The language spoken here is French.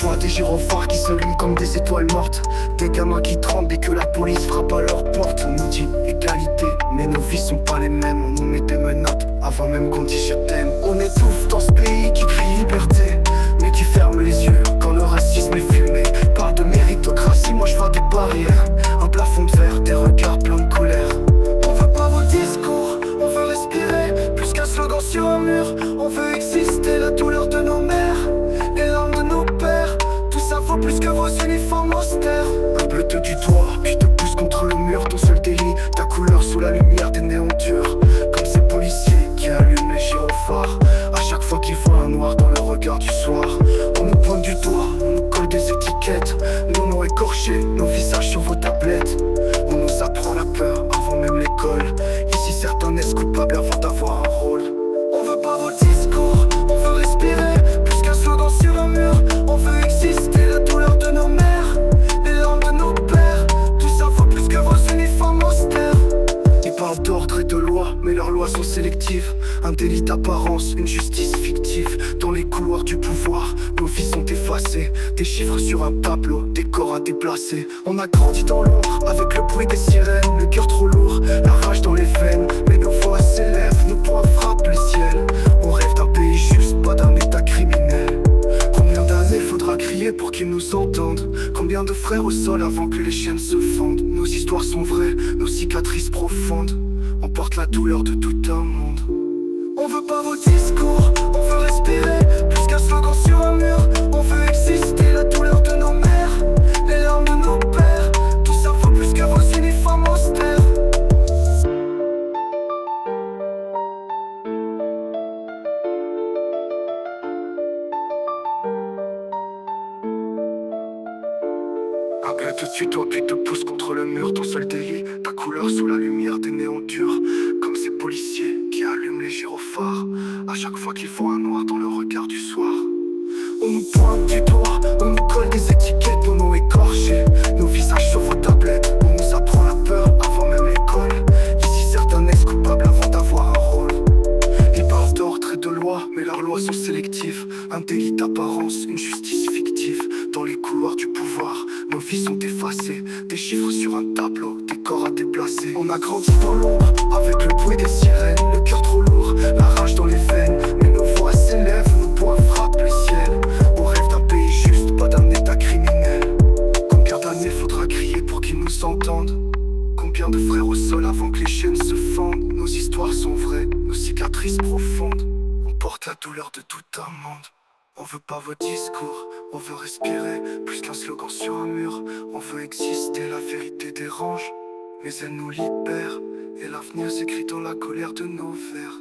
vois des gyrophares qui s'allument comme des étoiles mortes, des gamins qui tremblent et que la police frappe à leur porte. On nous dit égalité, mais nos vies sont pas les mêmes. On nous met des menottes avant même qu'on dise je t'aime. On étouffe dans ce pays qui crie liberté, mais qui ferme les yeux quand le racisme est fumé. Parle de méritocratie, moi je vois des barrières, un plafond de verre, des regards pleins de colère. On veut pas vos discours, on veut respirer, plus qu'un slogan sur un mur. On veut exister, la douleur de nos mères, les larmes de nos pères. Tout ça vaut plus que vos uniformes austères. Un bleu te du doigt, puis te pousse contre le mur. Ton seul délit, ta couleur sous la lumière des néons durs. Comme ces policiers qui allument les gyrophares à chaque fois qu'ils voient un noir dans le regard du soir. On nous pointe du doigt, on nous colle des étiquettes, nos noms écorchés, nos visages sur vos tablettes. On nous apprend la peur avant même l'école. Ici certains naissent coupables avant d'avoir un rôle. On veut pas vos discours, on veut respirer, plus qu'un slogan sur un mur. On veut exister, la douleur de nos mères, les larmes de nos pères. Tout ça vaut plus que vos uniformes austères. Ils parlent d'ordre et de loi, mais leurs lois sont sélectives. Un délit d'apparence, une justice fictive. Dans les couloirs du pouvoir, nos vies sont effacées. Des chiffres sur un tableau, des corps à déplacer. On a grandi dans l'ombre, avec le bruit des sirènes. Le cœur trop lourd, la rage dans les veines. Mais nos voix s'élèvent, nos poings frappent le ciel. On rêve d'un pays juste, pas d'un état criminel. Combien d'années faudra crier pour qu'ils nous entendent? Combien de frères au sol avant que les chaînes se fendent? Nos histoires sont vraies, nos cicatrices profondes. On porte la douleur de tout un monde. On veut pas vos discours, on veut respirer, plus qu'un slogan sur un mur. On veut exister, la douleur de nos mères, les larmes de nos pères. Tout ça vaut plus que vos uniformes austères. Un bleu te tutoie puis te pousse contre le mur. Ton seul délit, ta couleur sous la lumière des néons durs. Comme ces policiers qui allument les gyrophares à chaque fois qu'ils font un noir dans le regard du soir. On nous pointe du doigt, on nous colle des étiquettes, nos noms écorchés, nos visages sur vos tablettes. On nous apprend la peur avant même l'école. Ici certains naissent coupables avant d'avoir un rôle. Ils parlent d'ordre et de loi, mais leurs lois sont sélectives. Un délit d'apparence, une justice fictive. Dans les couloirs du pouvoir, nos vies sont effacées. Des chiffres sur un tableau, des corps à déplacer. On a grandi dans l'ombre, avec le bruit des sirènes. Le cœur trop lourd, la rage dans les veines. Mais nos voix s'élèvent, nos poings frappent le ciel. On rêve d'un pays juste, pas d'un état criminel. Combien d'années faudra crier pour qu'ils nous entendent? Combien de frères au sol avant que les chaînes se fendent? Nos histoires sont vraies, nos cicatrices profondes. On porte la douleur de tout un monde. On veut pas vos discours, on veut respirer, plus qu'un slogan sur un mur. On veut exister, la vérité dérange, mais elle nous libère. Et l'avenir s'écrit dans la colère de nos vers.